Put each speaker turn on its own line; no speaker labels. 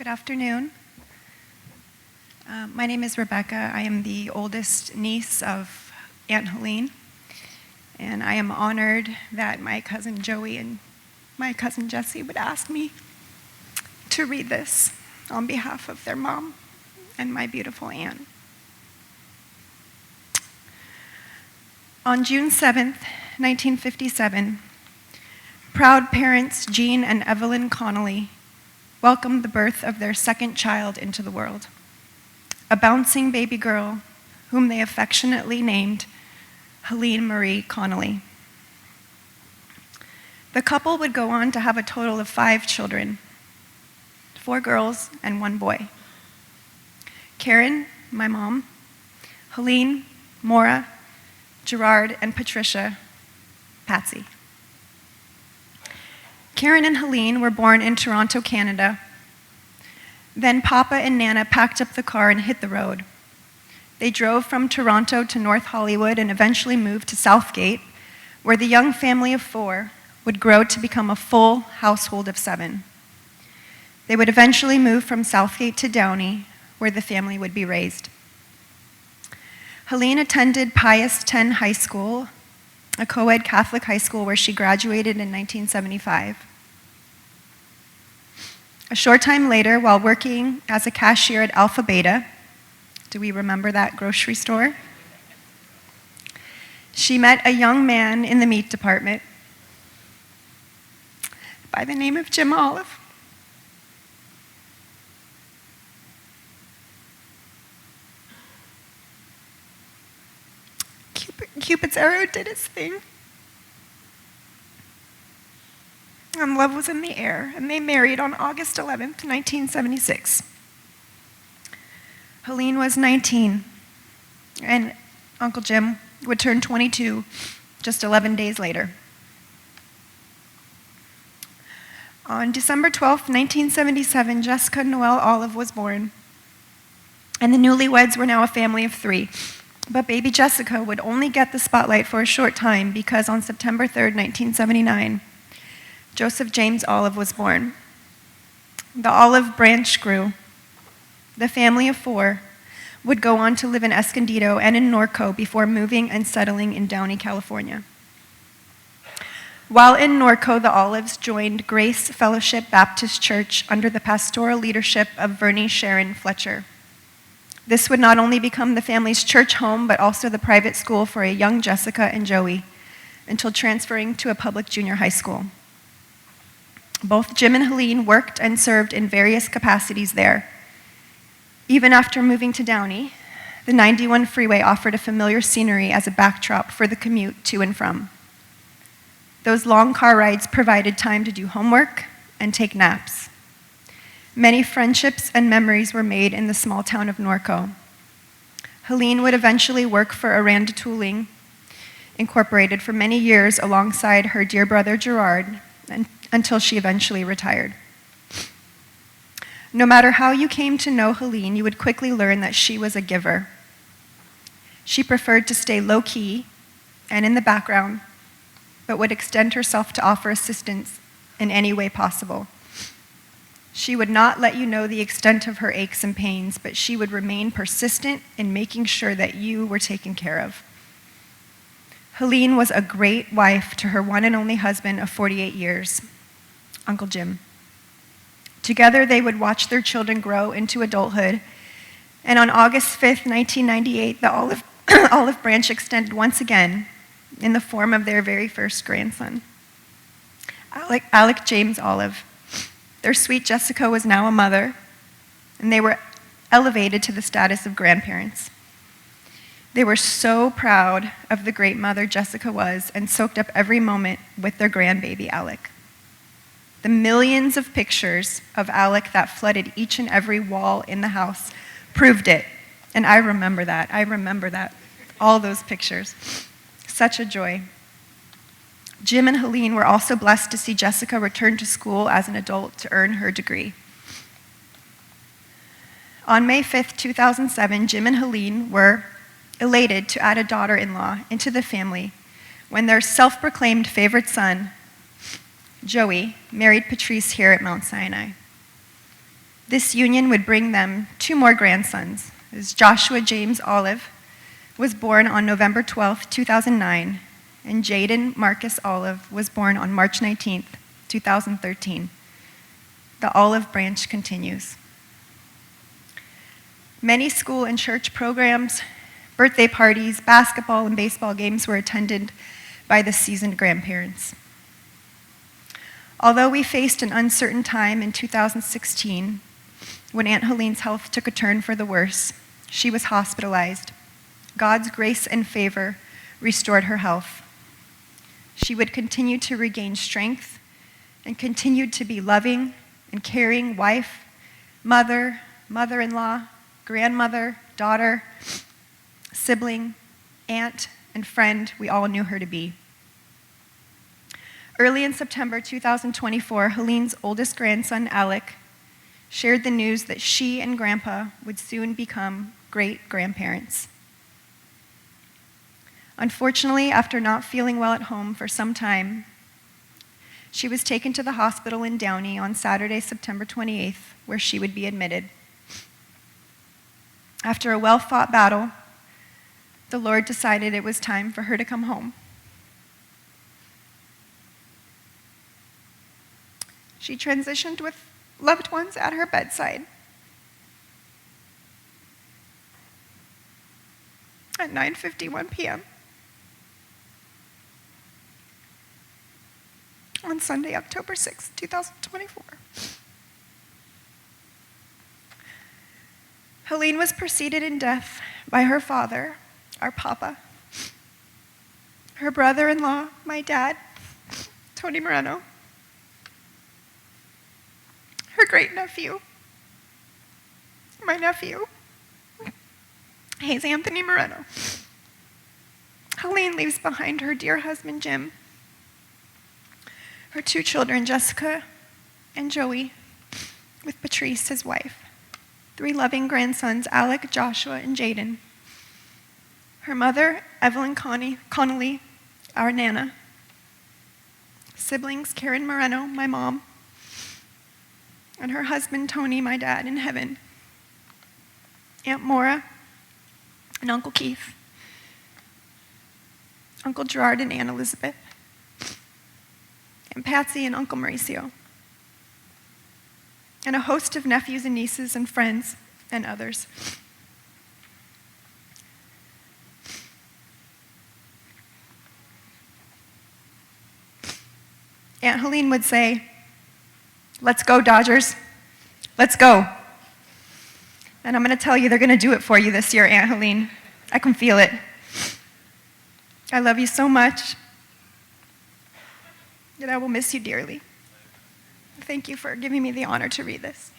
Good afternoon. My name is Rebecca. I am the oldest niece of Aunt Helene, and I am honored that my cousin Joey and my cousin Jessie would ask me to read this on behalf of their mom and my beautiful aunt. On June 7th, 1957, proud parents Jean and Evelyn Connolly welcomed the birth of their second child into the world, a bouncing baby girl whom they affectionately named Helene Marie Connolly. The couple would go on to have a total of 5 children, 4 girls and 1 boy. Karen, my mom, Helene, Maura, Gerard, and Patricia, Patsy. Karen and Helene were born in Toronto, Canada. Then Papa and Nana packed up the car and hit the road. They drove from Toronto to North Hollywood and eventually moved to Southgate, where the young family of 4 would grow to become a full household of 7. They would eventually move from Southgate to Downey, where the family would be raised. Helene attended Pius X High School, a co-ed Catholic high school where she graduated in 1975. A short time later, while working as a cashier at Alpha Beta, do we remember that grocery store? She met a young man in the meat department by the name of Jim Olive. Cupid's arrow did its thing. And love was in the air, and they married on August 11th, 1976. Helene was 19, and Uncle Jim would turn 22 just 11 days later. On December 12th, 1977, Jessica Noel Olive was born, and the newlyweds were now a family of 3. But baby Jessica would only get the spotlight for a short time because on September 3rd, 1979, Joseph James Olive was born. The olive branch grew. The family of 4 would go on to live in Escondido and in Norco before moving and settling in Downey, California. While in Norco, the Olives joined Grace Fellowship Baptist Church under the pastoral leadership of Vernie Sharon Fletcher. This would not only become the family's church home, but also the private school for a young Jessica and Joey until transferring to a public junior high school. Both Jim and Helene worked and served in various capacities there. Even after moving to Downey, the 91 freeway offered a familiar scenery as a backdrop for the commute to and from. Those long car rides provided time to do homework and take naps. Many friendships and memories were made in the small town of Norco. Helene would eventually work for Aranda Tooling Incorporated for many years alongside her dear brother Gerard until she eventually retired. No matter how you came to know Helene, you would quickly learn that she was a giver. She preferred to stay low-key and in the background, but would extend herself to offer assistance in any way possible. She would not let you know the extent of her aches and pains, but she would remain persistent in making sure that you were taken care of. Helene was a great wife to her one and only husband of 48 years, Uncle Jim. Together, they would watch their children grow into adulthood, and on August 5th, 1998, the olive branch extended once again in the form of their very first grandson, Alec James Olive. Their sweet Jessica was now a mother, and they were elevated to the status of grandparents. They were so proud of the great mother Jessica was and soaked up every moment with their grandbaby, Alec. The millions of pictures of Alec that flooded each and every wall in the house proved it, and I remember that, all those pictures. Such a joy. Jim and Helene were also blessed to see Jessica return to school as an adult to earn her degree. On May 5th, 2007, Jim and Helene were elated to add a daughter-in-law into the family when their self-proclaimed favorite son, Joey, married Patrice here at Mount Sinai. This union would bring them 2 more grandsons, as Joshua James Olive was born on November 12, 2009, and Jaden Marcus Olive was born on March 19, 2013. The olive branch continues. Many school and church programs, birthday parties, basketball and baseball games were attended by the seasoned grandparents. Although we faced an uncertain time in 2016, when Aunt Helene's health took a turn for the worse, she was hospitalized. God's grace and favor restored her health. She would continue to regain strength and continued to be loving and caring wife, mother, mother-in-law, grandmother, daughter, sibling, aunt, and friend we all knew her to be. Early in September 2024, Helene's oldest grandson, Alec, shared the news that she and Grandpa would soon become great-grandparents. Unfortunately, after not feeling well at home for some time, she was taken to the hospital in Downey on Saturday, September 28th, where she would be admitted. After a well-fought battle, the Lord decided it was time for her to come home. She transitioned with loved ones at her bedside. At 9:51 p.m. on Sunday, October 6, 2024. Helene was preceded in death by her father, our papa, her brother-in-law, my dad, Tony Moreno, her great-nephew, my nephew, Hayes Anthony Moreno. Helene leaves behind her dear husband, Jim, her 2 children, Jessica and Joey, with Patrice, his wife, 3 loving grandsons, Alec, Joshua, and Jaden, her mother, Evelyn Connolly, our Nana, siblings, Karen Moreno, my mom, and her husband, Tony, my dad, in heaven, Aunt Maura, and Uncle Keith, Uncle Gerard and Aunt Elizabeth, and Patsy and Uncle Mauricio, and a host of nephews and nieces and friends and others. Aunt Helene would say, "Let's go, Dodgers. Let's go." And I'm going to tell you, they're going to do it for you this year, Aunt Helene. I can feel it. I love you so much, and I will miss you dearly. Thank you for giving me the honor to read this.